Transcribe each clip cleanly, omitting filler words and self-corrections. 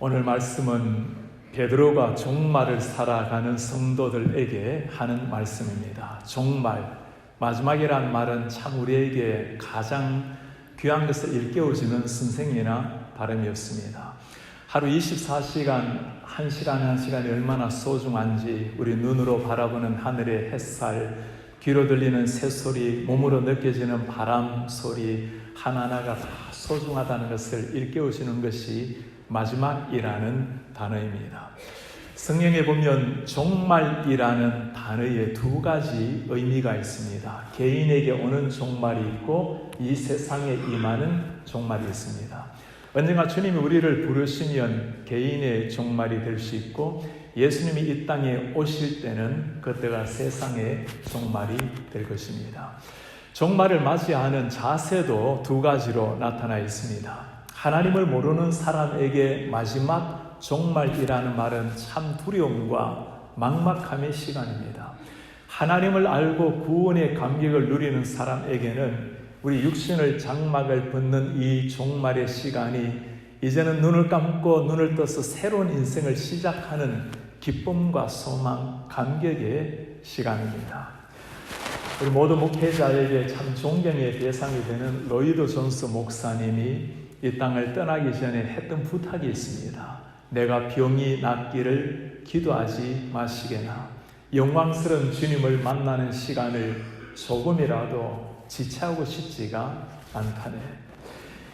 오늘 말씀은 베드로가 종말을 살아가는 성도들에게 하는 말씀입니다. 종말, 마지막이란 말은 참 우리에게 가장 귀한 것을 일깨워주는 선생이나 다름이었습니다. 하루 24시간, 한 시간이 얼마나 소중한지 우리 눈으로 바라보는 하늘의 햇살, 귀로 들리는 새소리, 몸으로 느껴지는 바람 소리 하나하나가 다 소중하다는 것을 일깨워주는 것이 마지막이라는 단어입니다. 성경에 보면 종말이라는 단어에 두 가지 의미가 있습니다. 개인에게 오는 종말이 있고 이 세상에 임하는 종말이 있습니다. 언젠가 주님이 우리를 부르시면 개인의 종말이 될 수 있고 예수님이 이 땅에 오실 때는 그때가 세상의 종말이 될 것입니다. 종말을 맞이하는 자세도 두 가지로 나타나 있습니다. 하나님을 모르는 사람에게 마지막 종말이라는 말은 참 두려움과 막막함의 시간입니다. 하나님을 알고 구원의 감격을 누리는 사람에게는 우리 육신을 장막을 벗는 이 종말의 시간이 이제는 눈을 감고 눈을 떠서 새로운 인생을 시작하는 기쁨과 소망, 감격의 시간입니다. 우리 모두 목회자에게 참 존경의 대상이 되는 로이드 존스 목사님이 이 땅을 떠나기 전에 했던 부탁이 있습니다. 내가 병이 낫기를 기도하지 마시게나 영광스러운 주님을 만나는 시간을 조금이라도 지체하고 싶지가 않다네.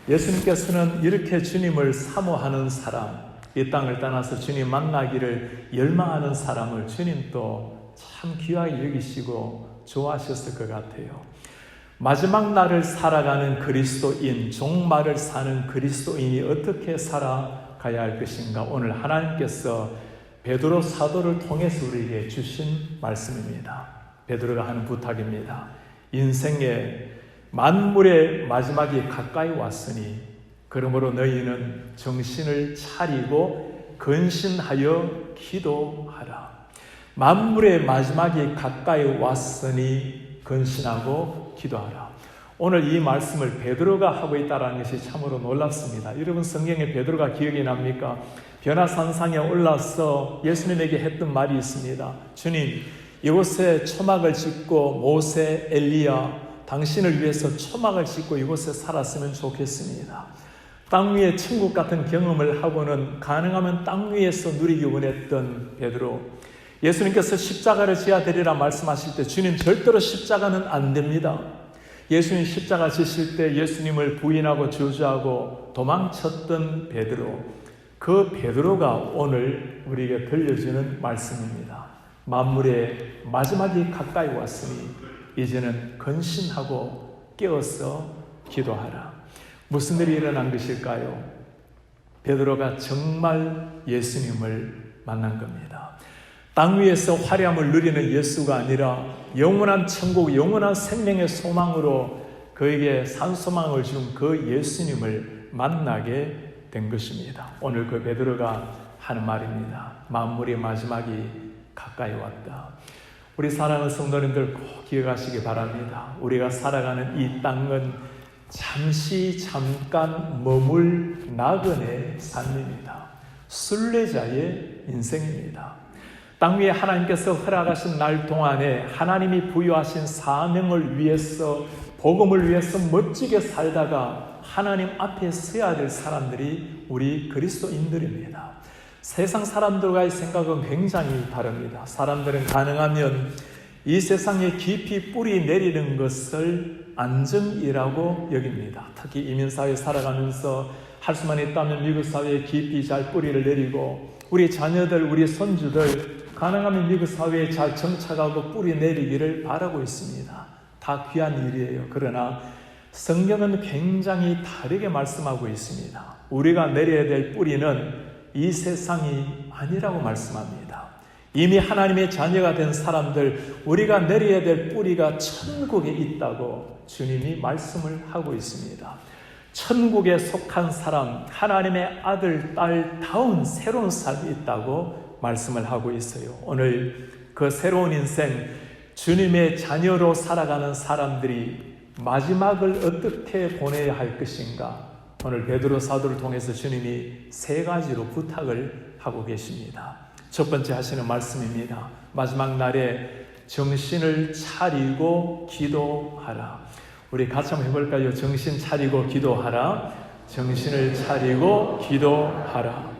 예수님께서는 이렇게 주님을 사모하는 사람, 이 땅을 떠나서 주님 만나기를 열망하는 사람을 주님도 참 귀하게 여기시고 좋아하셨을 것 같아요. 마지막 날을 살아가는 그리스도인, 종말을 사는 그리스도인이 어떻게 살아가야 할 것인가, 오늘 하나님께서 베드로 사도를 통해서 우리에게 주신 말씀입니다. 베드로가 하는 부탁입니다. 인생의 만물의 마지막이 가까이 왔으니 그러므로 너희는 정신을 차리고 근신하여 기도하라. 만물의 마지막이 가까이 왔으니 근신하고 기도하라. 오늘 이 말씀을 베드로가 하고 있다는 것이 참으로 놀랍습니다. 여러분, 성경에 베드로가 기억이 납니까? 변화산상에 올라서 예수님에게 했던 말이 있습니다. 주님, 이곳에 초막을 짓고 모세, 엘리야 당신을 위해서 초막을 짓고 이곳에 살았으면 좋겠습니다. 땅 위에 천국 같은 경험을 하고는 가능하면 땅 위에서 누리기 원했던 베드로, 예수님께서 십자가를 지어야 되리라 말씀하실 때 주님 절대로 십자가는 안 됩니다. 예수님 십자가 지실 때 예수님을 부인하고 저주하고 도망쳤던 베드로, 그 베드로가 오늘 우리에게 들려주는 말씀입니다. 만물의 마지막이 가까이 왔으니 이제는 근신하고 깨어서 기도하라. 무슨 일이 일어난 것일까요? 베드로가 정말 예수님을 만난 겁니다. 땅 위에서 화려함을 누리는 예수가 아니라 영원한 천국, 영원한 생명의 소망으로 그에게 산소망을 준 그 예수님을 만나게 된 것입니다. 오늘 그 베드로가 하는 말입니다. 만물의 마지막이 가까이 왔다. 우리 사랑하는 성도님들 꼭 기억하시기 바랍니다. 우리가 살아가는 이 땅은 잠깐 머물 나그네 삶입니다. 순례자의 인생입니다. 땅 위에 하나님께서 허락하신 날 동안에 하나님이 부여하신 사명을 위해서, 복음을 위해서 멋지게 살다가 하나님 앞에 서야 될 사람들이 우리 그리스도인들입니다. 세상 사람들과의 생각은 굉장히 다릅니다. 사람들은 가능하면 이 세상에 깊이 뿌리 내리는 것을 안정이라고 여깁니다. 특히 이민사회에 살아가면서 할 수만 있다면 미국 사회에 깊이 잘 뿌리를 내리고 우리 자녀들, 우리 손주들 가능하면 미국 사회에 잘 정착하고 뿌리 내리기를 바라고 있습니다. 다 귀한 일이에요. 그러나 성경은 굉장히 다르게 말씀하고 있습니다. 우리가 내려야 될 뿌리는 이 세상이 아니라고 말씀합니다. 이미 하나님의 자녀가 된 사람들, 우리가 내려야 될 뿌리가 천국에 있다고 주님이 말씀을 하고 있습니다. 천국에 속한 사람, 하나님의 아들, 딸다운 새로운 삶이 있다고 말씀을 하고 있어요. 오늘 그 새로운 인생, 주님의 자녀로 살아가는 사람들이 마지막을 어떻게 보내야 할 것인가, 오늘 베드로 사도를 통해서 주님이 세 가지로 부탁을 하고 계십니다. 첫 번째 하시는 말씀입니다. 마지막 날에 정신을 차리고 기도하라. 우리 같이 한번 해볼까요? 정신 차리고 기도하라. 정신을 차리고 기도하라.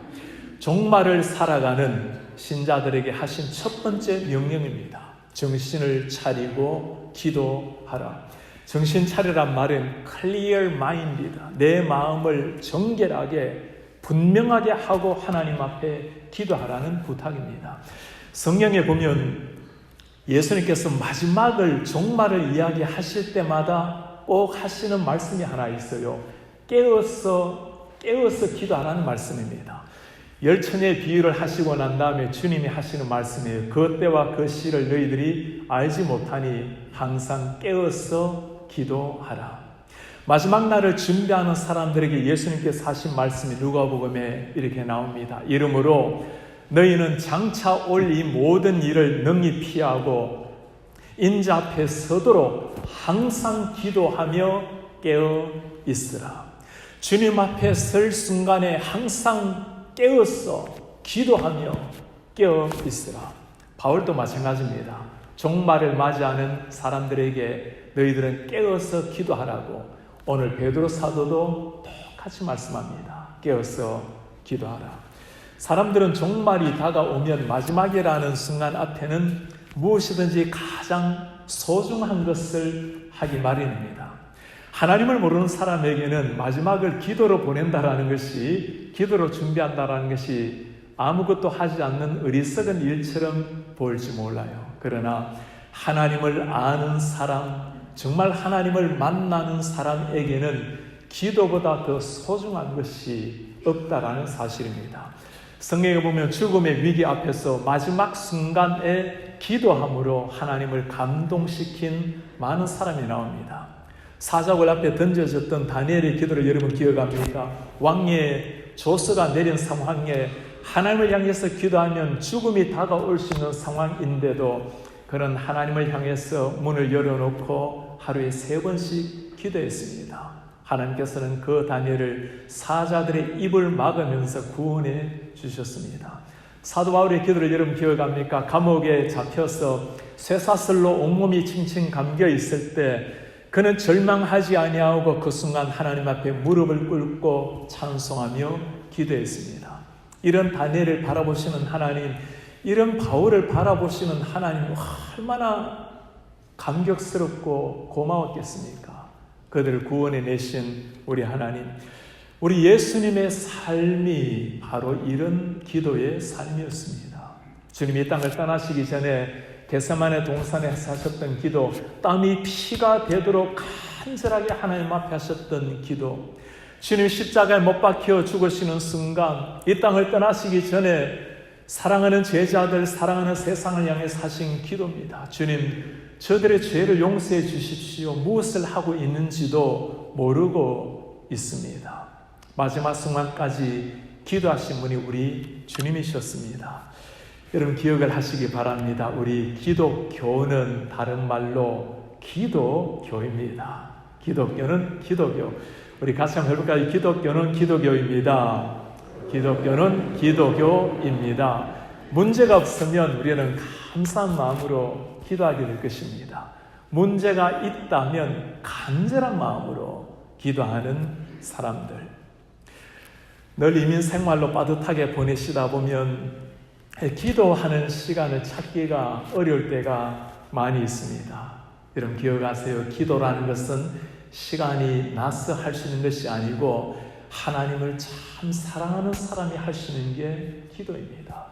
종말을 살아가는 신자들에게 하신 첫 번째 명령입니다. 정신을 차리고 기도하라. 정신 차리란 말은 clear mind이다. 내 마음을 정결하게 분명하게 하고 하나님 앞에 기도하라는 부탁입니다. 성경에 보면 예수님께서 마지막을 종말을 이야기하실 때마다 꼭 하시는 말씀이 하나 있어요. 깨어서 기도하라는 말씀입니다. 열천의 비유를 하시고 난 다음에 주님이 하시는 말씀이에요. 그 때와 그 시를 너희들이 알지 못하니 항상 깨어서 기도하라. 마지막 날을 준비하는 사람들에게 예수님께서 하신 말씀이 누가복음에 이렇게 나옵니다. 이러므로 너희는 장차 올 이 모든 일을 능히 피하고 인자 앞에 서도록 항상 기도하며 깨어 있으라. 주님 앞에 설 순간에 항상 깨어서 기도하며 깨어 있으라. 바울도 마찬가지입니다. 종말을 맞이하는 사람들에게 너희들은 깨어서 기도하라고 오늘 베드로 사도도 똑같이 말씀합니다. 깨어서 기도하라. 사람들은 종말이 다가오면 마지막이라는 순간 앞에는 무엇이든지 가장 소중한 것을 하기 마련입니다. 하나님을 모르는 사람에게는 마지막을 기도로 보낸다라는 것이, 기도로 준비한다라는 것이 아무것도 하지 않는 어리석은 일처럼 보일지 몰라요. 그러나 하나님을 아는 사람, 정말 하나님을 만나는 사람에게는 기도보다 더 소중한 것이 없다라는 사실입니다. 성경에 보면 죽음의 위기 앞에서 마지막 순간에 기도함으로 하나님을 감동시킨 많은 사람이 나옵니다. 사자굴 앞에 던져졌던 다니엘의 기도를 여러분 기억합니까? 왕의 조서가 내린 상황에 하나님을 향해서 기도하면 죽음이 다가올 수 있는 상황인데도 그는 하나님을 향해서 문을 열어놓고 하루에 3번씩 기도했습니다. 하나님께서는 그 다니엘을 사자들의 입을 막으면서 구원해 주셨습니다. 사도 바울의 기도를 여러분 기억합니까? 감옥에 잡혀서 쇠사슬로 온몸이 칭칭 감겨 있을 때 그는 절망하지 아니하고 그 순간 하나님 앞에 무릎을 꿇고 찬송하며 기도했습니다. 이런 다니엘을 바라보시는 하나님, 이런 바울을 바라보시는 하나님 얼마나 감격스럽고 고마웠겠습니까? 그들을 구원해 내신 우리 하나님, 우리 예수님의 삶이 바로 이런 기도의 삶이었습니다. 주님이 이 땅을 떠나시기 전에 겟세마네 동산에 하셨던 기도, 땀이 피가 되도록 간절하게 하나님 앞에 하셨던 기도, 주님 십자가에 못 박혀 죽으시는 순간 이 땅을 떠나시기 전에 사랑하는 제자들, 사랑하는 세상을 향해 하신 기도입니다. 주님, 저들의 죄를 용서해 주십시오. 무엇을 하고 있는지도 모르고 있습니다. 마지막 순간까지 기도하신 분이 우리 주님이셨습니다. 여러분 기억을 하시기 바랍니다. 우리 기독교는 다른 말로 기도교입니다. 기독교는 기도교. 우리 같이 한번 해볼까요? 기독교는 기도교입니다. 기독교는 기도교입니다. 문제가 없으면 우리는 감사한 마음으로 기도하게 될 것입니다. 문제가 있다면 간절한 마음으로 기도하는 사람들. 늘 이민 생활로 빠듯하게 보내시다 보면 기도하는 시간을 찾기가 어려울 때가 많이 있습니다. 여러분 기억하세요. 기도라는 것은 시간이 나서 할 수 있는 것이 아니고 하나님을 참 사랑하는 사람이 할 수 있는 게 기도입니다.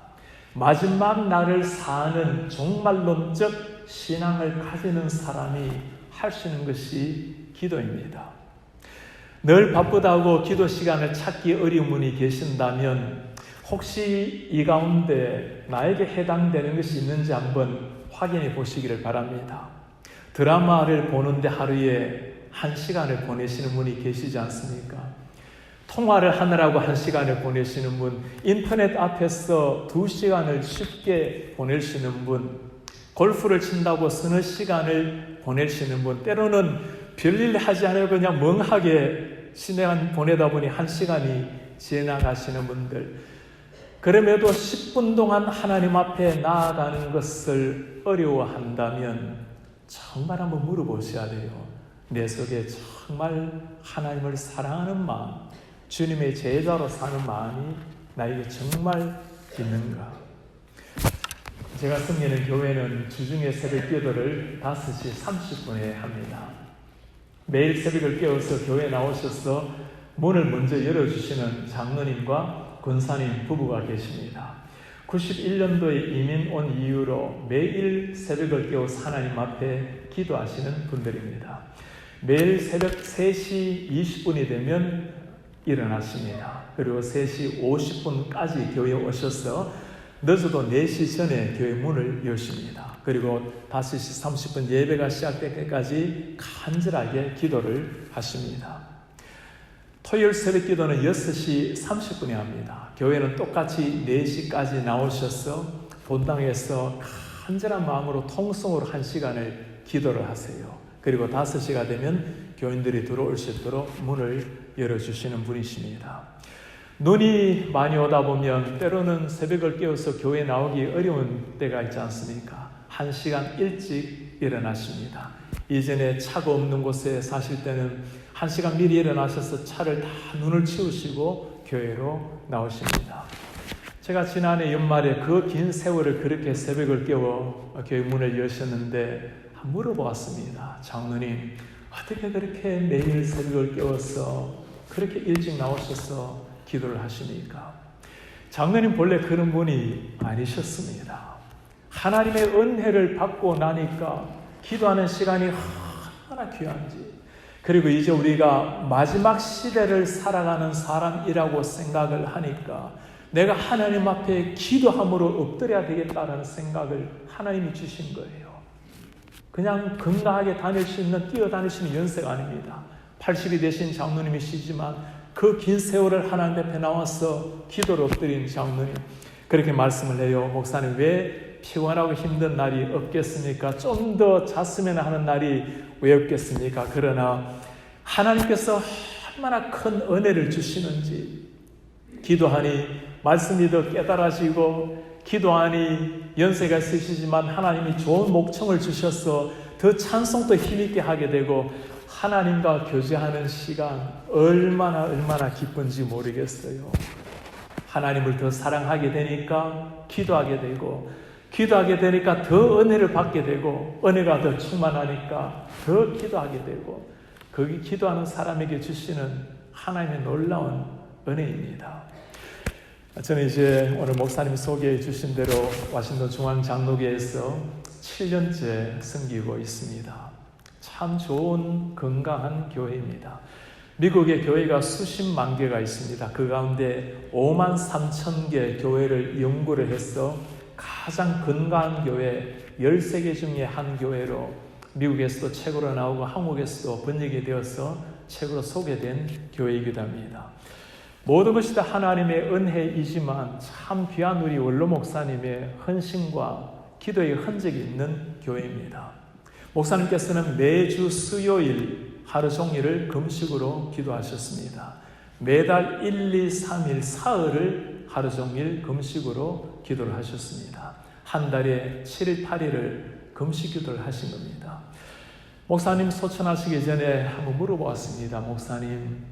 마지막 날을 사는 종말론적 신앙을 가지는 사람이 할 수 있는 것이 기도입니다. 늘 바쁘다고 기도 시간을 찾기 어려운 분이 계신다면 혹시 이 가운데 나에게 해당되는 것이 있는지 한번 확인해 보시기를 바랍니다. 드라마를 보는데 하루에 1시간을 보내시는 분이 계시지 않습니까? 통화를 하느라고 1시간을 보내시는 분, 인터넷 앞에서 2시간을 쉽게 보내시는 분, 골프를 친다고 서너 시간을 보내시는 분, 때로는 별일 하지 않아도 그냥 멍하게 시내 보내다 보니 1시간이 지나가시는 분들, 그럼에도 10분 동안 하나님 앞에 나아가는 것을 어려워한다면 정말 한번 물어보셔야 돼요. 내 속에 정말 하나님을 사랑하는 마음, 주님의 제자로 사는 마음이 나에게 정말 있는가? 제가 섬기는 교회는 주중에 새벽 기도를 5시 30분에 합니다. 매일 새벽을 깨워서 교회에 나오셔서 문을 먼저 열어주시는 장로님과 권사님 부부가 계십니다. 91년도에 이민 온 이후로 매일 새벽을 깨워서 하나님 앞에 기도하시는 분들입니다. 매일 새벽 3시 20분이 되면 일어나십니다. 그리고 3시 50분까지 교회에 오셔서 늦어도 4시 전에 교회 문을 여십니다. 그리고 5시 30분 예배가 시작될 때까지 간절하게 기도를 하십니다. 토요일 새벽 기도는 6시 30분에 합니다. 교회는 똑같이 4시까지 나오셔서 본당에서 간절한 마음으로 통성으로 1시간을 기도를 하세요. 그리고 5시가 되면 교인들이 들어올 수 있도록 문을 열어주시는 분이십니다. 눈이 많이 오다 보면 때로는 새벽을 깨워서 교회에 나오기 어려운 때가 있지 않습니까? 1시간 일찍 일어나십니다. 이전에 차가 없는 곳에 사실 때는 1시간 미리 일어나셔서 차를 다 눈을 치우시고 교회로 나오십니다. 제가 지난해 연말에 그 긴 세월을 그렇게 새벽을 깨워 교회 문을 여셨는데 물어보았습니다. 장로님, 어떻게 그렇게 매일 새벽을 깨워서 그렇게 일찍 나오셔서 기도를 하십니까? 장로님 본래 그런 분이 아니셨습니다. 하나님의 은혜를 받고 나니까 기도하는 시간이 얼마나 귀한지, 그리고 이제 우리가 마지막 시대를 살아가는 사람이라고 생각을 하니까 내가 하나님 앞에 기도함으로 엎드려야 되겠다라는 생각을 하나님이 주신 거예요. 그냥 건강하게 다닐 수 있는, 뛰어다닐 수 있는 연세가 아닙니다. 80이 되신 장로님이시지만 그 긴 세월을 하나님 앞에 나와서 기도를 엎드린 장로님, 그렇게 말씀을 해요. 목사님, 왜 피곤하고 힘든 날이 없겠습니까? 좀 더 잤으면 하는 날이 왜 없겠습니까? 그러나 하나님께서 얼마나 큰 은혜를 주시는지, 기도하니 말씀이 더 깨달아지고, 기도하니 연세가 있으시지만 하나님이 좋은 목청을 주셔서 더 찬송도 힘있게 하게 되고, 하나님과 교제하는 시간 얼마나 기쁜지 모르겠어요. 하나님을 더 사랑하게 되니까 기도하게 되고, 기도하게 되니까 더 은혜를 받게 되고, 은혜가 더 충만하니까 더 기도하게 되고, 거기 기도하는 사람에게 주시는 하나님의 놀라운 은혜입니다. 저는 이제 오늘 목사님 소개해 주신 대로 워싱턴 중앙장로교회에서 7년째 섬기고 있습니다. 참 좋은 건강한 교회입니다. 미국의 교회가 수십만 개가 있습니다. 그 가운데 5만 3천 개 교회를 연구를 해서 가장 건강한 교회 13개 중에 한 교회로 미국에서도 책으로 나오고 한국에서도 번역이 되어서 책으로 소개된 교회이기도 합니다. 모든 것이 다 하나님의 은혜이지만 참 귀한 우리 원로 목사님의 헌신과 기도의 흔적이 있는 교회입니다. 목사님께서는 매주 수요일 하루 종일을 금식으로 기도하셨습니다. 매달 1, 2, 3일 사흘을 하루 종일 금식으로 기도를 하셨습니다. 한 달에 7일, 8일을 금식 기도를 하신 겁니다. 목사님 소천하시기 전에 한번 물어보았습니다. 목사님,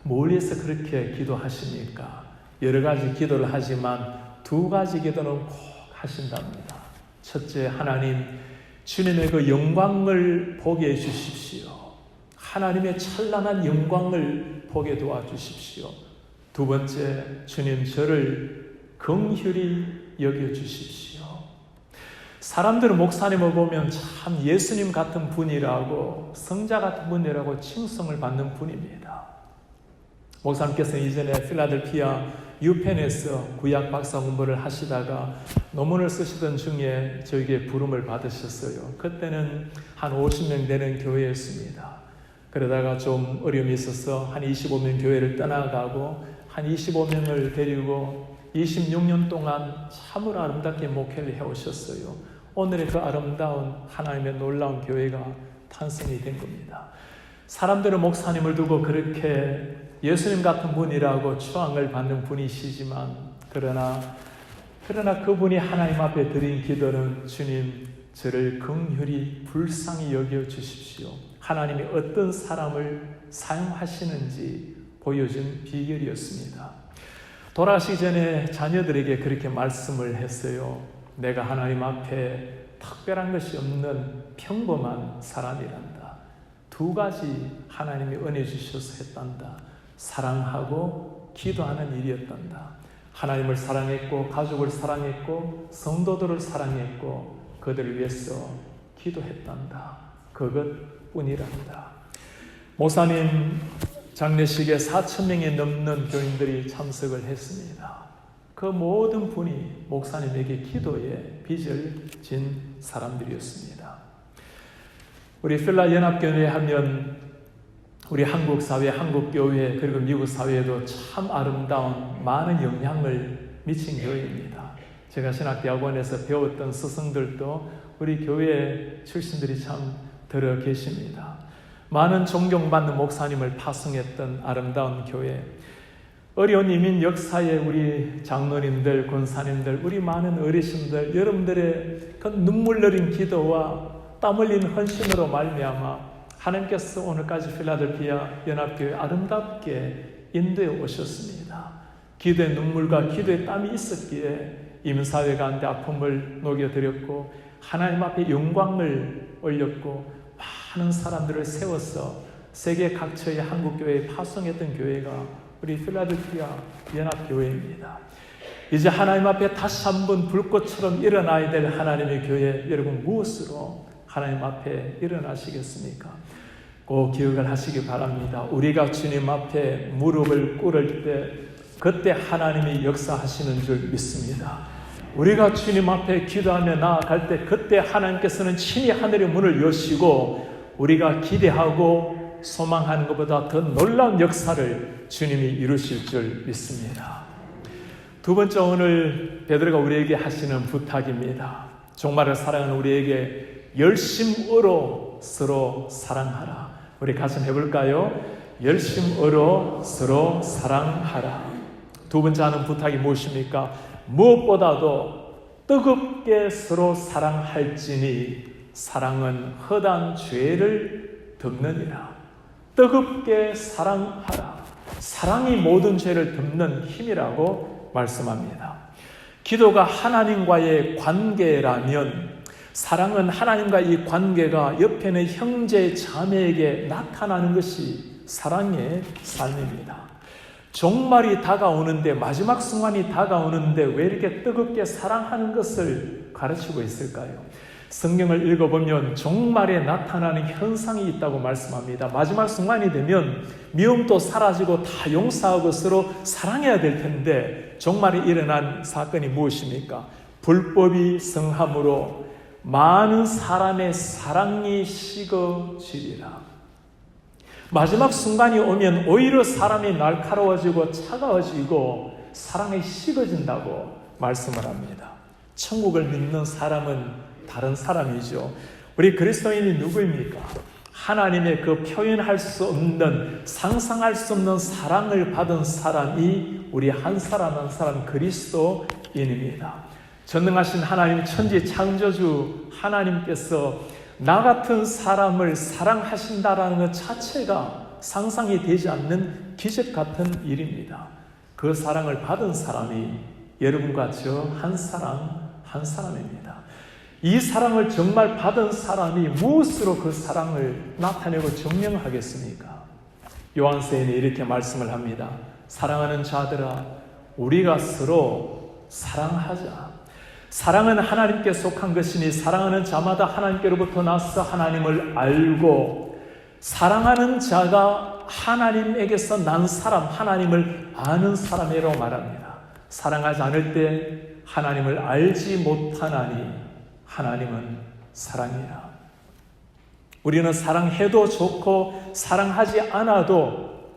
뭘 위해서 그렇게 기도하십니까? 여러 가지 기도를 하지만 2가지 기도는 꼭 하신답니다. 첫째, 하나님, 주님의 그 영광을 보게 해주십시오. 하나님의 찬란한 영광을 보게 도와주십시오. 2번째, 주님, 저를 긍휼히 여겨주십시오. 사람들은 목사님을 보면 참 예수님 같은 분이라고, 성자 같은 분이라고 칭송을 받는 분입니다. 목사님께서 이전에 필라델피아 유펜에서 구약 박사 공부를 하시다가 논문을 쓰시던 중에 저에게 부름을 받으셨어요. 그때는 한 50명 되는 교회였습니다. 그러다가 좀 어려움이 있어서 한 25명 교회를 떠나가고 한 25명을 데리고 26년 동안 참으로 아름답게 목회를 해오셨어요. 오늘의 그 아름다운 하나님의 놀라운 교회가 탄생이 된 겁니다. 사람들은 목사님을 두고 그렇게 예수님 같은 분이라고 추앙을 받는 분이시지만 그러나 그분이 하나님 앞에 드린 기도는 주님, 저를 긍휼히 불쌍히 여겨 주십시오. 하나님이 어떤 사람을 사용하시는지 보여준 비결이었습니다. 돌아가시기 전에 자녀들에게 그렇게 말씀을 했어요. 내가 하나님 앞에 특별한 것이 없는 평범한 사람이란다. 두 가지 하나님이 은혜 주셔서 했단다. 사랑하고 기도하는 일이었단다. 하나님을 사랑했고 가족을 사랑했고 성도들을 사랑했고 그들을 위해서 기도했단다. 그것뿐이란다. 목사님 장례식에 4,000명이 넘는 교인들이 참석을 했습니다. 그 모든 분이 목사님에게 기도에 빚을 진 사람들이었습니다. 우리 필라 연합교회 하면 우리 한국 사회, 한국 교회 그리고 미국 사회에도 참 아름다운 많은 영향을 미친 교회입니다. 제가 신학대학원에서 배웠던 스승들도 우리 교회 출신들이 참 들어 계십니다. 많은 존경받는 목사님을 파송했던 아름다운 교회. 어려운 이민 역사에 우리 장로님들, 권사님들, 우리 많은 어르신들, 여러분들의 그 눈물 내린 기도와 땀 흘린 헌신으로 말미암아 하나님께서 오늘까지 필라델피아 연합교회 아름답게 인도해 오셨습니다. 기도의 눈물과 기도의 땀이 있었기에 이민사회 가운데 아픔을 녹여드렸고 하나님 앞에 영광을 올렸고 많은 사람들을 세워서 세계 각처의 한국교회에 파송했던 교회가 우리 필라델피아 연합교회입니다. 이제 하나님 앞에 다시 한번 불꽃처럼 일어나야 될 하나님의 교회, 여러분 무엇으로 하나님 앞에 일어나시겠습니까? 꼭 기억을 하시기 바랍니다. 우리가 주님 앞에 무릎을 꿇을 때 그때 하나님이 역사하시는 줄 믿습니다. 우리가 주님 앞에 기도하며 나아갈 때 그때 하나님께서는 친히 하늘의 문을 여시고 우리가 기대하고 소망하는 것보다 더 놀라운 역사를 주님이 이루실 줄 믿습니다. 두 번째, 오늘 베드로가 우리에게 하시는 부탁입니다. 종말을 사랑하는 우리에게 열심으로 서로 사랑하라. 우리 같이 해볼까요? 열심으로 서로 사랑하라. 두 번째 하는 부탁이 무엇입니까? 무엇보다도 뜨겁게 서로 사랑할지니 사랑은 허다한 죄를 덮느니라. 뜨겁게 사랑하라. 사랑이 모든 죄를 덮는 힘이라고 말씀합니다. 기도가 하나님과의 관계라면 사랑은 하나님과 이 관계가 옆에는 형제 자매에게 나타나는 것이 사랑의 삶입니다. 종말이 다가오는데, 마지막 순간이 다가오는데 왜 이렇게 뜨겁게 사랑하는 것을 가르치고 있을까요? 성경을 읽어보면 종말에 나타나는 현상이 있다고 말씀합니다. 마지막 순간이 되면 미움도 사라지고 다 용서하고 서로 사랑해야 될 텐데 종말에 일어난 사건이 무엇입니까? 불법이 성함으로 많은 사람의 사랑이 식어지리라. 마지막 순간이 오면 오히려 사람이 날카로워지고 차가워지고 사랑이 식어진다고 말씀을 합니다. 천국을 믿는 사람은 다른 사람이죠. 우리 그리스도인이 누구입니까? 하나님의 그 표현할 수 없는, 상상할 수 없는 사랑을 받은 사람이 우리 한 사람 한 사람 그리스도인입니다. 전능하신 하나님, 천지 창조주 하나님께서 나 같은 사람을 사랑하신다라는 것 자체가 상상이 되지 않는 기적 같은 일입니다. 그 사랑을 받은 사람이 여러분과 저 한 사람 한 사람입니다. 이 사랑을 정말 받은 사람이 무엇으로 그 사랑을 나타내고 증명하겠습니까? 요한서에는 이렇게 말씀을 합니다. 사랑하는 자들아, 우리가 서로 사랑하자. 사랑은 하나님께 속한 것이니 사랑하는 자마다 하나님께로부터 나서 하나님을 알고, 사랑하는 자가 하나님에게서 난 사람, 하나님을 아는 사람이라고 말합니다. 사랑하지 않을 때 하나님을 알지 못하나니 하나님은 사랑이라. 우리는 사랑해도 좋고 사랑하지 않아도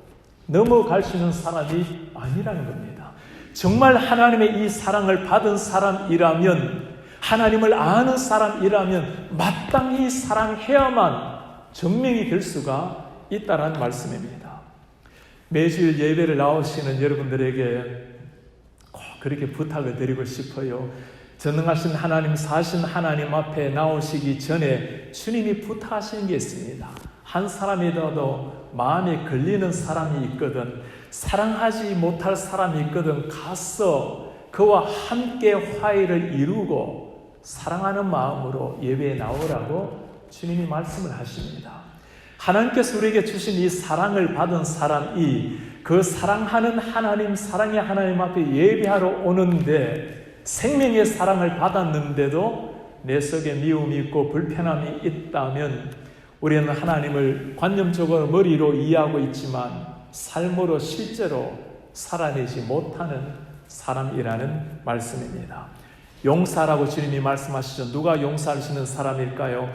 넘어갈 수 있는 사람이 아니라는 겁니다. 정말 하나님의 이 사랑을 받은 사람이라면, 하나님을 아는 사람이라면 마땅히 사랑해야만 증명이 될 수가 있다라는 말씀입니다. 매주일 예배를 나오시는 여러분들에게 꼭 그렇게 부탁을 드리고 싶어요. 전능하신 하나님, 사신 하나님 앞에 나오시기 전에 주님이 부탁하시는 게 있습니다. 한 사람이라도 마음에 걸리는 사람이 있거든, 사랑하지 못할 사람이 있거든, 가서 그와 함께 화해를 이루고 사랑하는 마음으로 예배에 나오라고 주님이 말씀을 하십니다. 하나님께서 우리에게 주신 이 사랑을 받은 사람이 그 사랑하는 하나님, 사랑의 하나님 앞에 예배하러 오는데, 생명의 사랑을 받았는데도 내 속에 미움이 있고 불편함이 있다면 우리는 하나님을 관념적으로 머리로 이해하고 있지만 삶으로 실제로 살아내지 못하는 사람이라는 말씀입니다. 용서라고 주님이 말씀하시죠. 누가 용서하시는 사람일까요?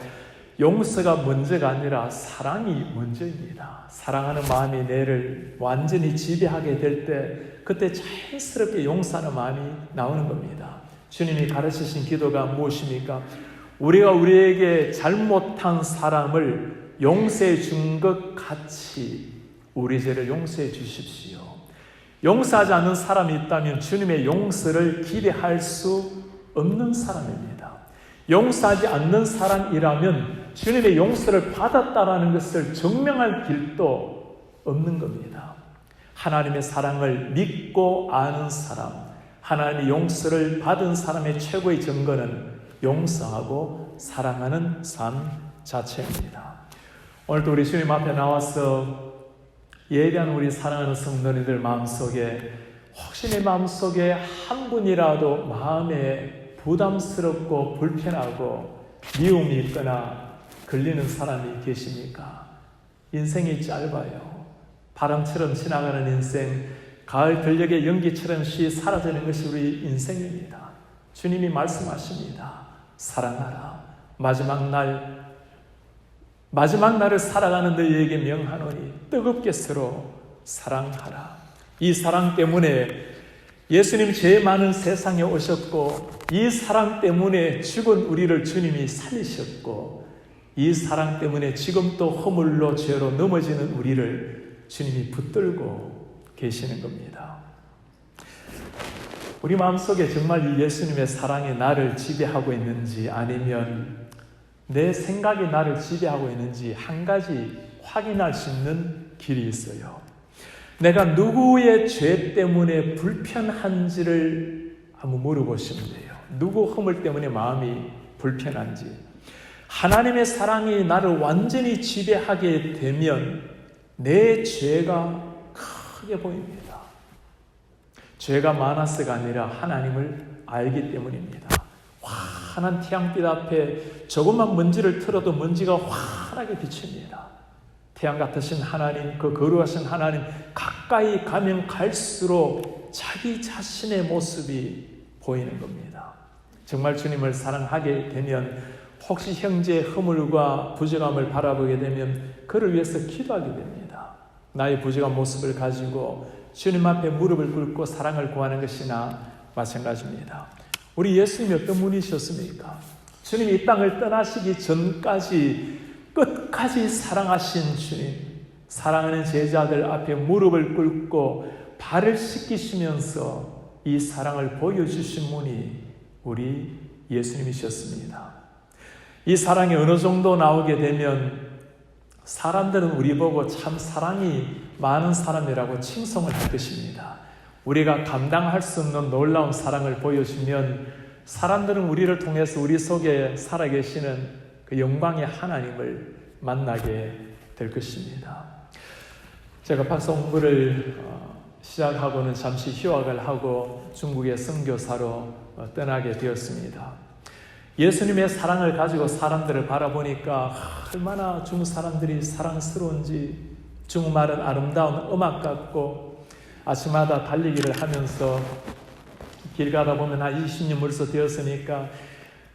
용서가 문제가 아니라 사랑이 문제입니다. 사랑하는 마음이 내를 완전히 지배하게 될 때 그때 자연스럽게 용서하는 마음이 나오는 겁니다. 주님이 가르치신 기도가 무엇입니까? 우리가 우리에게 잘못한 사람을 용서해 준 것 같이 우리 죄를 용서해 주십시오. 용서하지 않는 사람이 있다면 주님의 용서를 기대할 수 없는 사람입니다. 용서하지 않는 사람이라면 주님의 용서를 받았다라는 것을 증명할 길도 없는 겁니다. 하나님의 사랑을 믿고 아는 사람, 하나님의 용서를 받은 사람의 최고의 증거는 용서하고 사랑하는 삶 자체입니다. 오늘도 우리 주님 앞에 나와서 예배하는 우리 사랑하는 성도님들 마음속에 혹시 내 마음속에 한 분이라도 마음에 부담스럽고 불편하고 미움이 있거나 걸리는 사람이 계십니까? 인생이 짧아요. 바람처럼 지나가는 인생, 가을 들녘의 연기처럼 쉬 사라지는 것이 우리 인생입니다. 주님이 말씀하십니다. 사랑하라. 마지막 날을 살아가는 너희에게 명하노니 뜨겁게 서로 사랑하라. 이 사랑 때문에 예수님 죄 많은 세상에 오셨고, 이 사랑 때문에 죽은 우리를 주님이 살리셨고, 이 사랑 때문에 지금 또 허물로 죄로 넘어지는 우리를 주님이 붙들고 계시는 겁니다. 우리 마음속에 정말 이 예수님의 사랑이 나를 지배하고 있는지, 아니면 내 생각이 나를 지배하고 있는지 한 가지 확인할 수 있는 길이 있어요. 내가 누구의 죄 때문에 불편한지를 한번 물어보시면 돼요. 누구 허물 때문에 마음이 불편한지. 하나님의 사랑이 나를 완전히 지배하게 되면 내 죄가 크게 보입니다. 죄가 많아서가 아니라 하나님을 알기 때문입니다. 환한 태양빛 앞에 조금만 먼지를 틀어도 먼지가 환하게 비칩니다. 태양 같으신 하나님, 그 거룩하신 하나님, 가까이 가면 갈수록 자기 자신의 모습이 보이는 겁니다. 정말 주님을 사랑하게 되면 혹시 형제의 허물과 부족함을 바라보게 되면 그를 위해서 기도하게 됩니다. 나의 부족한 모습을 가지고 주님 앞에 무릎을 꿇고 사랑을 구하는 것이나 마찬가지입니다. 우리 예수님이 어떤 분이셨습니까? 주님이 이 땅을 떠나시기 전까지 끝까지 사랑하신 주님, 사랑하는 제자들 앞에 무릎을 꿇고 발을 씻기시면서 이 사랑을 보여주신 분이 우리 예수님이셨습니다. 이 사랑이 어느 정도 나오게 되면 사람들은 우리 보고 참 사랑이 많은 사람이라고 칭송을 할 것입니다. 우리가 감당할 수 없는 놀라운 사랑을 보여주면 사람들은 우리를 통해서 우리 속에 살아계시는 그 영광의 하나님을 만나게 될 것입니다. 제가 박사 공부를 시작하고는 잠시 휴학을 하고 중국의 선교사로 떠나게 되었습니다. 예수님의 사랑을 가지고 사람들을 바라보니까 얼마나 중국 사람들이 사랑스러운지, 중국말은 아름다운 음악 같고, 아침마다 달리기를 하면서 길 가다 보면 한 20년 벌써 되었으니까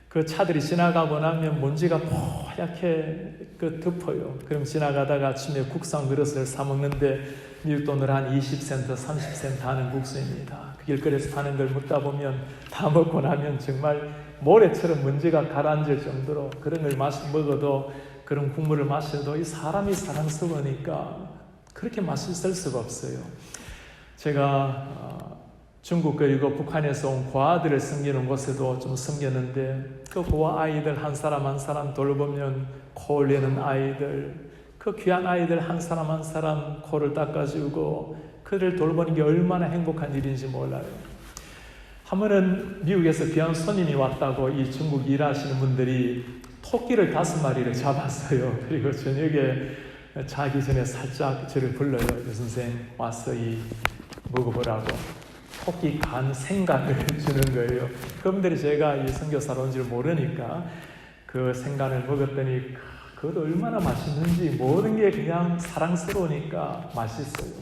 그 차들이 지나가고 나면 먼지가 뽀얗게 덮어요. 그럼 지나가다가 아침에 국산 그릇을 사 먹는데 미국 돈으로 한 20센트, 30센트 하는 국수입니다. 그 길거리에서 파는 걸 먹다 보면 다 먹고 나면 정말 모래처럼 먼지가 가라앉을 정도로 그런 걸 먹어도 그런 국물을 마셔도 이 사람이 사랑스러우니까 그렇게 맛있을 수가 없어요. 제가 중국 그리고 북한에서 온 고아들을 섬기는 곳에도 좀 섬겼는데 그 고아 아이들 한 사람 한 사람 돌보면 코 흘리는 아이들, 그 귀한 아이들 한 사람 한 사람 코를 닦아주고 그를 돌보는 게 얼마나 행복한 일인지 몰라요. 한 번은 미국에서 귀한 손님이 왔다고 이 중국 일하시는 분들이 토끼를 5마리를 잡았어요. 그리고 저녁에 자기 전에 살짝 저를 불러요. 유 선생 와서 이 먹어보라고. 토끼 간 생간을 주는 거예요. 그분들이 제가 이 선교사로 온 줄 모르니까 그 생간을 먹었더니 그것도 얼마나 맛있는지 모든 게 그냥 사랑스러우니까 맛있어요.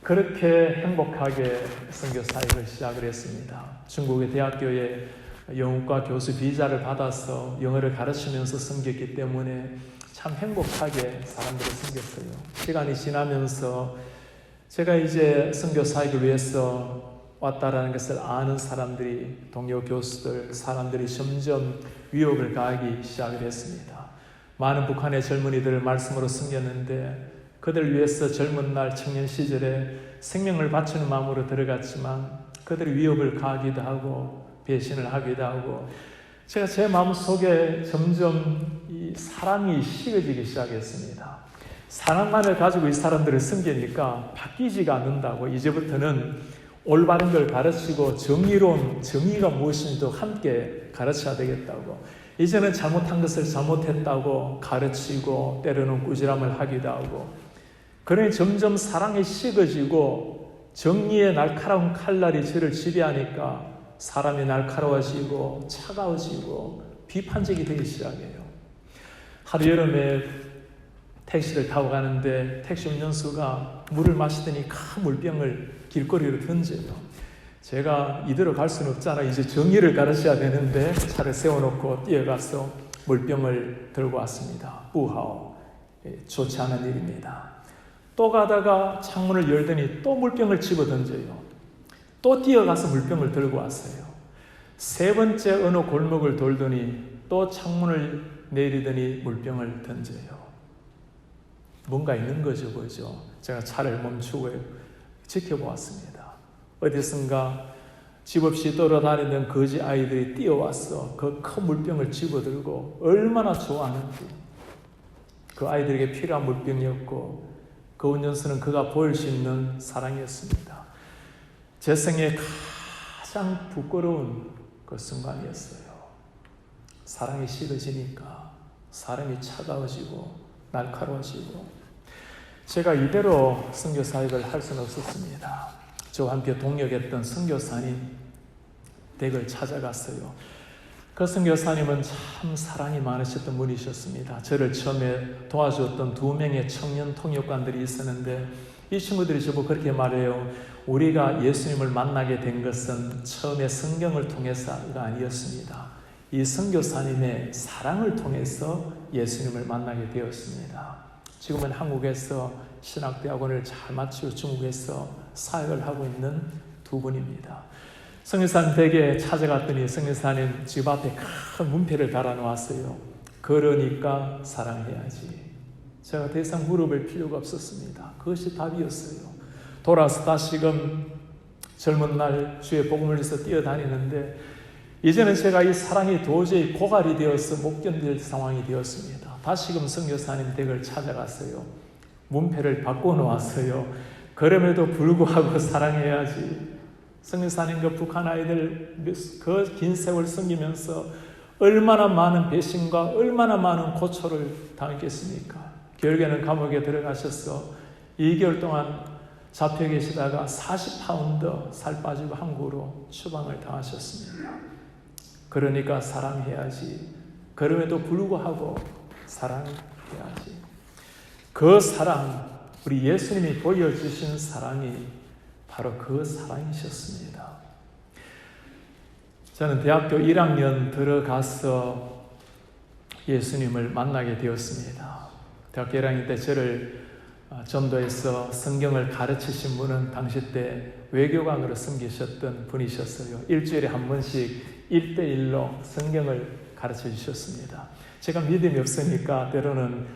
그렇게 행복하게 선교 사역을 시작을 했습니다. 중국의 대학교에 영어과 교수 비자를 받아서 영어를 가르치면서 섬겼기 때문에 참 행복하게 사람들을 섬겼어요. 시간이 지나면서 제가 이제 선교 사역을 위해서 왔다라는 것을 아는 사람들이, 동료 교수들, 사람들이 점점 위협을 가하기 시작을 했습니다. 많은 북한의 젊은이들을 말씀으로 섬겼는데 그들을 위해서 젊은 날 청년 시절에 생명을 바치는 마음으로 들어갔지만 그들이 위협을 가하기도 하고 배신을 하기도 하고 제가 제 마음속에 점점 이 사랑이 식어지기 시작했습니다. 사랑만을 가지고 이 사람들을 섬기니까 바뀌지가 않는다고 이제부터는 올바른 걸 가르치고 정의가 무엇인지도 함께 가르쳐야 되겠다고 이제는 잘못한 것을 잘못했다고 가르치고 때로는 꾸지람을 하기도 하고 그러니 점점 사랑이 식어지고 정의의 날카로운 칼날이 저를 지배하니까 사람이 날카로워지고 차가워지고 비판적이 되기 시작해요. 하루 여름에 택시를 타고 가는데 택시 운전수가 물을 마시더니 큰 물병을 길거리로 던져요. 제가 이대로 갈 수는 없잖아. 이제 정의를 가르쳐야 되는데 차를 세워놓고 뛰어가서 물병을 들고 왔습니다. 우하오. 좋지 않은 일입니다. 또 가다가 창문을 열더니 또 물병을 집어 던져요. 또 뛰어가서 물병을 들고 왔어요. 3번째 어느 골목을 돌더니 또 창문을 내리더니 물병을 던져요. 뭔가 있는 거죠, 그죠? 제가 차를 멈추고 지켜보았습니다. 어디선가 집 없이 돌아다니던 거지 아이들이 뛰어와서 그 큰 물병을 집어들고 얼마나 좋아하는지 그 아이들에게 필요한 물병이었고 그 운전수는 그가 보일 수 있는 사랑이었습니다. 제 생에 가장 부끄러운 그 순간이었어요. 사랑이 식어지니까 사람이 차가워지고 날카로워지고 제가 이대로 선교 사역을 할 수는 없었습니다. 저와 함께 동역했던 선교사님 댁을 찾아갔어요. 그 선교사님은 참 사랑이 많으셨던 분이셨습니다. 저를 처음에 도와주었던 2명의 청년 통역관들이 있었는데 이 친구들이 저보고 그렇게 말해요. 우리가 예수님을 만나게 된 것은 처음에 성경을 통해서가 아니었습니다. 이 선교사님의 사랑을 통해서 예수님을 만나게 되었습니다. 지금은 한국에서 신학대학원을 잘 마치고 중국에서 사역을 하고 있는 2분입니다. 선교사님 댁에 찾아갔더니 선교사님 집 앞에 큰 문패를 달아놓았어요. 그러니까 사랑해야지. 제가 더 이상 물어볼 필요가 없었습니다. 그것이 답이었어요. 돌아서 다시금 젊은 날 주의 복음을 위해서 뛰어다니는데 이제는 제가 이 사랑이 도저히 고갈이 되어서 못 견딜 상황이 되었습니다. 다시금 선교사님 댁을 찾아갔어요. 문패를 바꿔놓았어요. 그럼에도 불구하고 사랑해야지. 선교사님과 북한 아이들 그 긴 세월 섬기면서 얼마나 많은 배신과 얼마나 많은 고초를 당했겠습니까? 결국에는 감옥에 들어가셔서 2개월 동안 잡혀 계시다가 40파운드 살 빠지고 한국으로 추방을 당하셨습니다. 그러니까 사랑해야지. 그럼에도 불구하고 사랑해야지. 그 사랑, 우리 예수님이 보여주신 사랑이 바로 그 사랑이셨습니다. 저는 대학교 1학년 들어가서 예수님을 만나게 되었습니다. 대학교 1학년 때 저를 전도에서 성경을 가르치신 분은 당시 때 외교관으로 섬기셨던 분이셨어요. 일주일에 한 번씩 1대1로 성경을 가르쳐 주셨습니다. 제가 믿음이 없으니까 때로는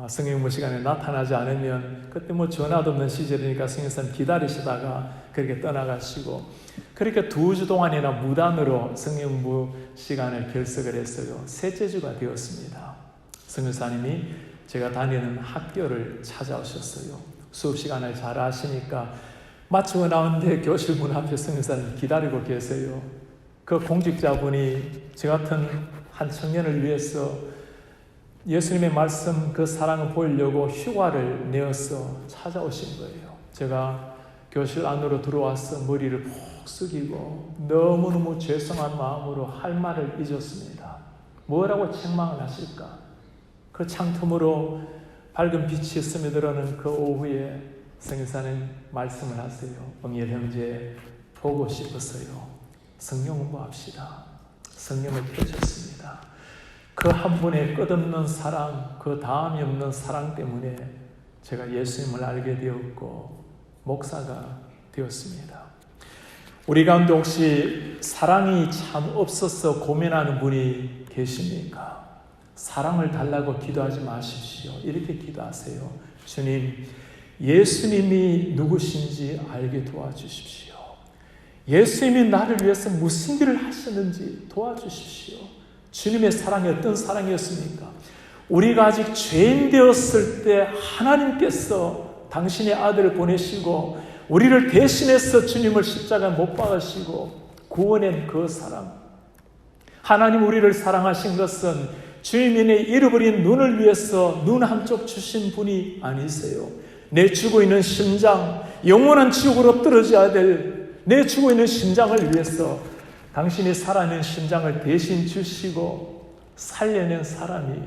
성경 공부 시간에 나타나지 않으면 그때 뭐 전화도 없는 시절이니까 성경선 기다리시다가 그렇게 떠나가시고 그렇게 2주 동안이나 무단으로 성경 공부 시간을 결석을 했어요. 셋째 주가 되었습니다. 성교사님이 제가 다니는 학교를 찾아오셨어요. 수업 시간을 잘 하시니까 마치고 나오는데 교실 문 앞에 성교사님 기다리고 계세요. 그 공직자분이 저 같은 한 청년을 위해서 예수님의 말씀 그 사랑을 보이려고 휴가를 내어서 찾아오신 거예요. 제가 교실 안으로 들어와서 머리를 푹 숙이고 너무너무 죄송한 마음으로 할 말을 잊었습니다. 뭐라고 책망을 하실까? 그 창틈으로 밝은 빛이 스며들어오는 그 오후에 성교사님 말씀을 하세요. 엄일 형제 보고 싶었어요. 성경 공부합시다. 성경을 펴셨습니다. 그 한 분의 끝없는 사랑, 그 다음이 없는 사랑 때문에 제가 예수님을 알게 되었고 목사가 되었습니다. 우리 가운데 혹시 사랑이 참 없어서 고민하는 분이 계십니까? 사랑을 달라고 기도하지 마십시오. 이렇게 기도하세요. 주님, 예수님이 누구신지 알게 도와주십시오. 예수님이 나를 위해서 무슨 일을 하셨는지 도와주십시오. 주님의 사랑이 어떤 사랑이었습니까? 우리가 아직 죄인 되었을 때 하나님께서 당신의 아들을 보내시고 우리를 대신해서 주님을 십자가에 못 박으시고 구원한 그 사랑. 하나님 우리를 사랑하신 것은 주님의 잃어버린 눈을 위해서 눈 한쪽 주신 분이 아니세요. 내 죽어 있는 심장, 영원한 지옥으로 떨어져야 될 내 죽어 있는 심장을 위해서 당신이 살아있는 심장을 대신 주시고 살려낸 사람이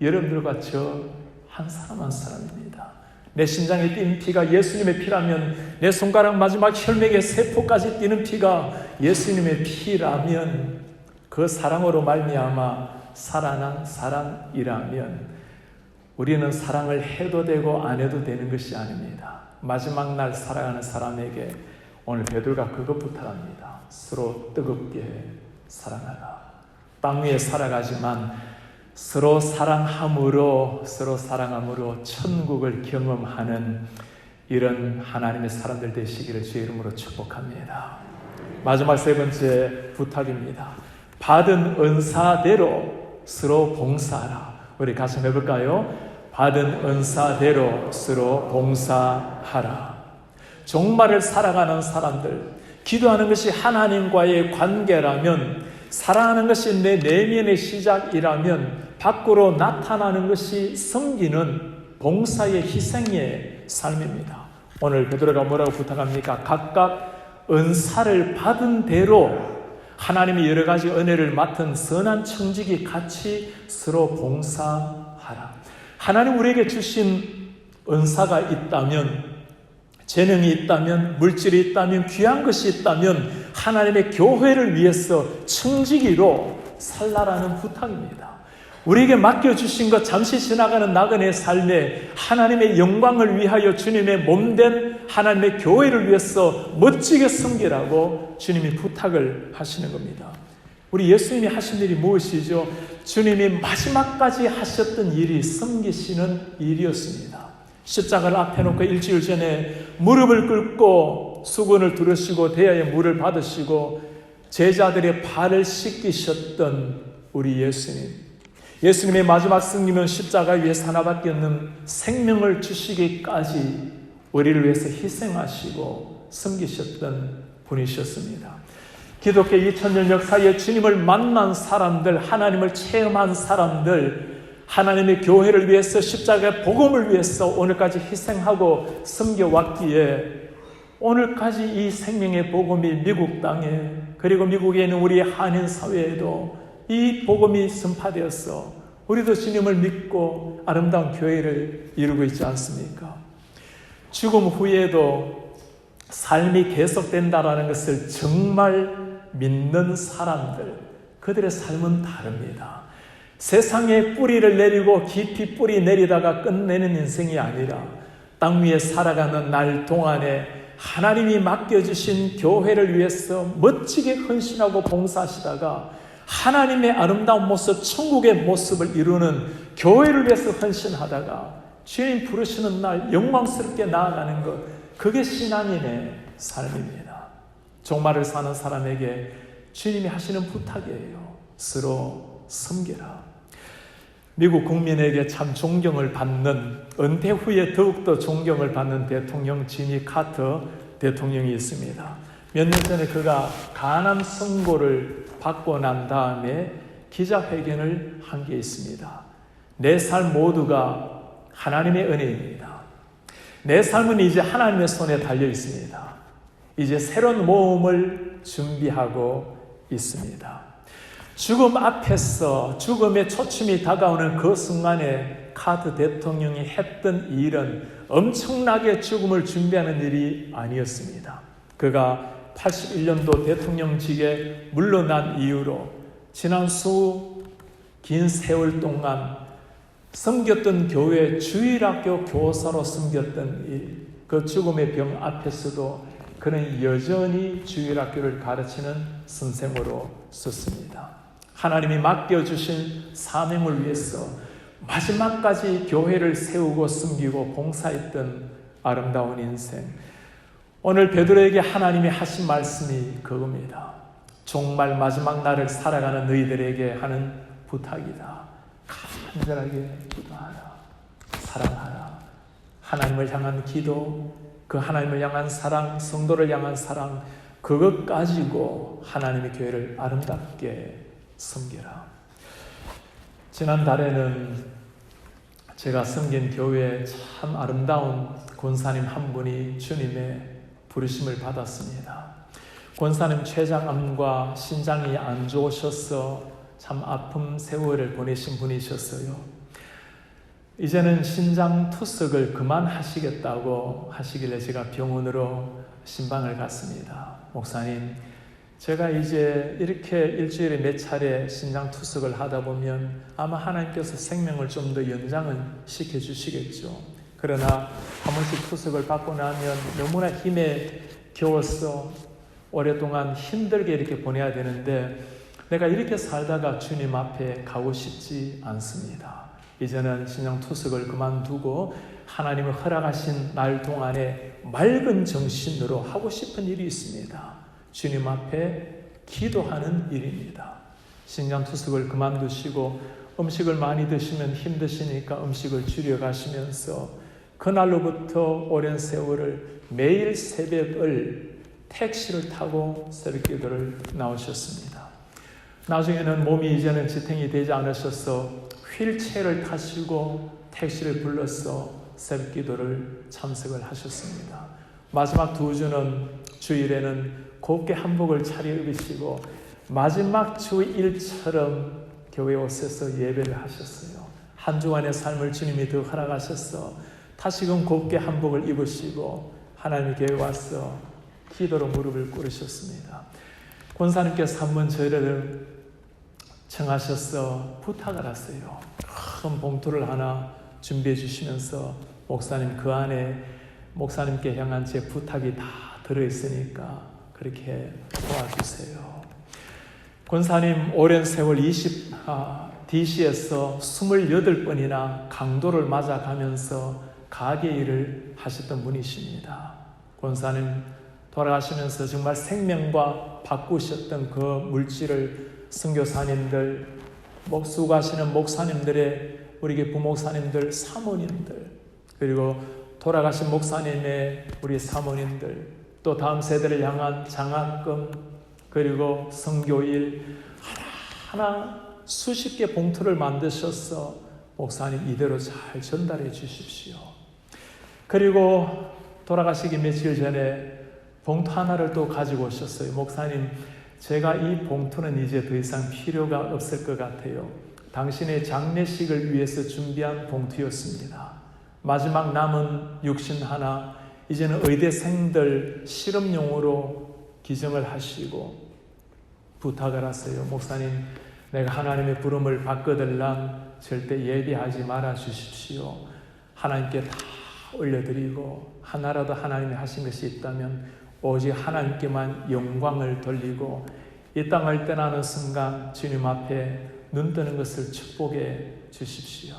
여러분들과 저 한 사람 한 사람입니다. 내 심장에 뛴 피가 예수님의 피라면, 내 손가락 마지막 혈맥의 세포까지 뛰는 피가 예수님의 피라면, 그 사랑으로 말미암아 살아난 사람이라면 우리는 사랑을 해도 되고 안 해도 되는 것이 아닙니다. 마지막 날 살아가는 사람에게 오늘 베드로가 그것 부탁합니다. 서로 뜨겁게 사랑하라. 땅 위에 살아가지만 서로 사랑함으로 천국을 경험하는 이런 하나님의 사람들 되시기를 주의 이름으로 축복합니다. 마지막 세 번째 부탁입니다. 받은 은사대로 서로 봉사하라. 우리 같이 해볼까요? 받은 은사대로 서로 봉사하라. 종말을 살아가는 사람들, 기도하는 것이 하나님과의 관계라면, 사랑하는 것이 내 내면의 시작이라면 밖으로 나타나는 것이 섬기는 봉사의 희생의 삶입니다. 오늘 베드로가 뭐라고 부탁합니까? 각각 은사를 받은 대로 하나님의 여러 가지 은혜를 맡은 선한 청지기 같이 서로 봉사하라. 하나님 우리에게 주신 은사가 있다면, 재능이 있다면, 물질이 있다면, 귀한 것이 있다면 하나님의 교회를 위해서 청지기로 살라라는 부탁입니다. 우리에게 맡겨주신 것, 잠시 지나가는 나그네의 삶에 하나님의 영광을 위하여 주님의 몸된 하나님의 교회를 위해서 멋지게 섬기라고 주님이 부탁을 하시는 겁니다. 우리 예수님이 하신 일이 무엇이죠? 주님이 마지막까지 하셨던 일이 섬기시는 일이었습니다. 십자가를 앞에 놓고 일주일 전에 무릎을 꿇고 수건을 두르시고 대야에 물을 받으시고 제자들의 발을 씻기셨던 우리 예수님. 예수님의 마지막 승리는 십자가 위에서 하나밖에 없는 생명을 주시기까지 우리를 위해서 희생하시고 섬기셨던 분이셨습니다. 기독교 2000년 역사에 주님을 만난 사람들, 하나님을 체험한 사람들, 하나님의 교회를 위해서 십자가의 복음을 위해서 오늘까지 희생하고 섬겨왔기에 오늘까지 이 생명의 복음이 미국 땅에, 그리고 미국에 있는 우리 한인 사회에도 이 복음이 전파되어서 우리도 주님을 믿고 아름다운 교회를 이루고 있지 않습니까? 죽음 후에도 삶이 계속된다라는 것을 정말 믿는 사람들, 그들의 삶은 다릅니다. 세상에 뿌리를 내리고 깊이 뿌리 내리다가 끝내는 인생이 아니라 땅 위에 살아가는 날 동안에 하나님이 맡겨주신 교회를 위해서 멋지게 헌신하고 봉사하시다가 하나님의 아름다운 모습, 천국의 모습을 이루는 교회를 위해서 헌신하다가 주님 부르시는 날 영광스럽게 나아가는 것, 그게 신앙인의 삶입니다. 종말을 사는 사람에게 주님이 하시는 부탁이에요. 서로 섬기라. 미국 국민에게 참 존경을 받는, 은퇴 후에 더욱더 존경을 받는 대통령 지미 카터 대통령이 있습니다. 몇 년 전에 그가 간암 선고를 받고 난 다음에 기자회견을 한 게 있습니다. 내 삶 모두가 하나님의 은혜입니다. 내 삶은 이제 하나님의 손에 달려 있습니다. 이제 새로운 모험을 준비하고 있습니다. 죽음 앞에서 죽음의 초침이 다가오는 그 순간에 카터 대통령이 했던 일은 엄청나게 죽음을 준비하는 일이 아니었습니다. 그가 81년도 대통령직에 물러난 이후로 지난 긴 세월 동안 섬겼던 교회 주일학교 교사로 섬겼던 일, 그 죽음의 병 앞에서도 그는 여전히 주일학교를 가르치는 선생으로 썼습니다. 하나님이 맡겨주신 사명을 위해서 마지막까지 교회를 세우고 섬기고 봉사했던 아름다운 인생. 오늘 베드로에게 하나님이 하신 말씀이 그겁니다. 정말 마지막 날을 살아가는 너희들에게 하는 부탁이다. 간절하게 기도하라. 사랑하라. 하나님을 향한 기도, 그 하나님을 향한 사랑, 성도를 향한 사랑, 그것 가지고 하나님의 교회를 아름답게 섬기라. 지난달에는 제가 섬긴 교회에 참 아름다운 권사님 한 분이 주님의 부르심을 받았습니다. 권사님 췌장암과 신장이 안 좋으셔서 참 아픔 세월을 보내신 분이셨어요. 이제는 신장 투석을 그만하시겠다고 하시길래 제가 병원으로 신방을 갔습니다. 목사님, 제가 이제 이렇게 일주일에 몇 차례 신장 투석을 하다 보면 아마 하나님께서 생명을 좀 더 연장은 시켜주시겠죠. 그러나 한 번씩 투석을 받고 나면 너무나 힘에 겨워서 오랫동안 힘들게 이렇게 보내야 되는데 내가 이렇게 살다가 주님 앞에 가고 싶지 않습니다. 이제는 신장 투석을 그만두고 하나님을 허락하신 날 동안에 맑은 정신으로 하고 싶은 일이 있습니다. 주님 앞에 기도하는 일입니다. 신장 투석을 그만두시고 음식을 많이 드시면 힘드시니까 음식을 줄여가시면서 그날로부터 오랜 세월을 매일 새벽을 택시를 타고 새벽기도를 나오셨습니다. 나중에는 몸이 이제는 지탱이 되지 않으셔서 휠체어를 타시고 택시를 불러서 새벽기도를 참석을 하셨습니다. 마지막 2주는 주일에는 곱게 한복을 차려입으시고 마지막 주일처럼 교회 오셔서 예배를 하셨어요. 한 주간의 삶을 주님이 더 허락하셔서 다시금 곱게 한복을 입으시고 하나님의 교회에 와서 기도로 무릎을 꿇으셨습니다. 권사님께서 한번 저희를 청하셔서 부탁을 하세요. 큰 봉투를 하나 준비해 주시면서 목사님, 그 안에 목사님께 향한 제 부탁이 다 들어있으니까 그렇게 도와주세요. 권사님 오랜 세월 DC에서 28번이나 강도를 맞아가면서 가게 일을 하셨던 분이십니다. 권사님 돌아가시면서 정말 생명과 바꾸셨던 그 물질을 선교사님들, 수고하시는 목사님들의, 우리 부목사님들, 사모님들, 그리고 돌아가신 목사님의 우리 사모님들, 또 다음 세대를 향한 장학금, 그리고 선교일 하나하나 수십 개 봉투를 만드셔서 목사님 이대로 잘 전달해 주십시오. 그리고 돌아가시기 며칠 전에 봉투 하나를 또 가지고 오셨어요. 목사님, 제가 이 봉투는 이제 더 이상 필요가 없을 것 같아요. 당신의 장례식을 위해서 준비한 봉투였습니다. 마지막 남은 육신 하나, 이제는 의대생들 실험용으로 기증을 하시고 부탁을 하세요. 목사님, 내가 하나님의 부름을 받거들랑 절대 예비하지 말아 주십시오. 하나님께 다 올려드리고 하나라도 하나님이 하신 것이 있다면 오직 하나님께만 영광을 돌리고 이 땅을 떠나는 순간 주님 앞에 눈 뜨는 것을 축복해 주십시오.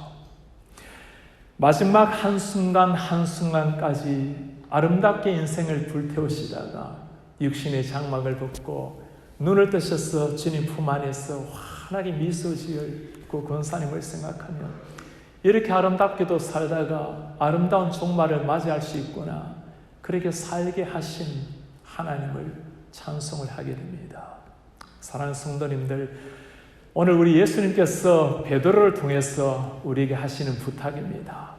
마지막 한순간 한순간까지 아름답게 인생을 불태우시다가 육신의 장막을 벗고 눈을 뜨셔서 주님 품 안에서 환하게 미소 지을 권사님을 생각하며 이렇게 아름답게도 살다가 아름다운 종말을 맞이할 수 있구나, 그렇게 살게 하신 하나님을 찬송을 하게 됩니다. 사랑하는 성도님들, 오늘 우리 예수님께서 베드로를 통해서 우리에게 하시는 부탁입니다.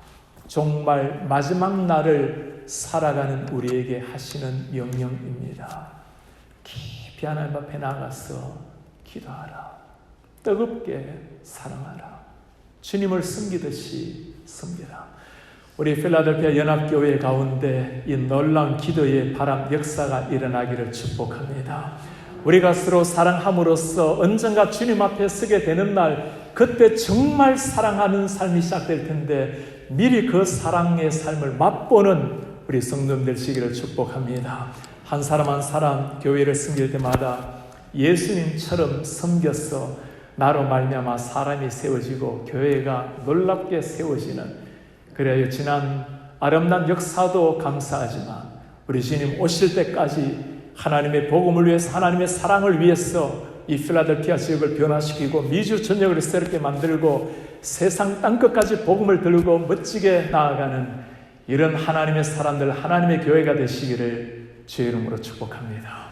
정말 마지막 날을 살아가는 우리에게 하시는 명령입니다. 깊이 하나님 앞에 나가서 기도하라. 뜨겁게 사랑하라. 주님을 섬기듯이 섬기라. 우리 필라델피아 연합교회 가운데 이 놀라운 기도의 바람 역사가 일어나기를 축복합니다. 우리가 서로 사랑함으로써 언젠가 주님 앞에 서게 되는 날, 그때 정말 사랑하는 삶이 시작될 텐데 미리 그 사랑의 삶을 맛보는 우리 성도들 되시기를 축복합니다. 한 사람 한 사람 교회를 섬길 때마다 예수님처럼 섬겨서 나로 말미암아 사람이 세워지고 교회가 놀랍게 세워지는, 그래야 지난 아름다운 역사도 감사하지만 우리 주님 오실 때까지 하나님의 복음을 위해서, 하나님의 사랑을 위해서 이 필라델피아 지역을 변화시키고 미주 전역을 새롭게 만들고 세상 땅끝까지 복음을 들고 멋지게 나아가는 이런 하나님의 사람들, 하나님의 교회가 되시기를 주의 이름으로 축복합니다.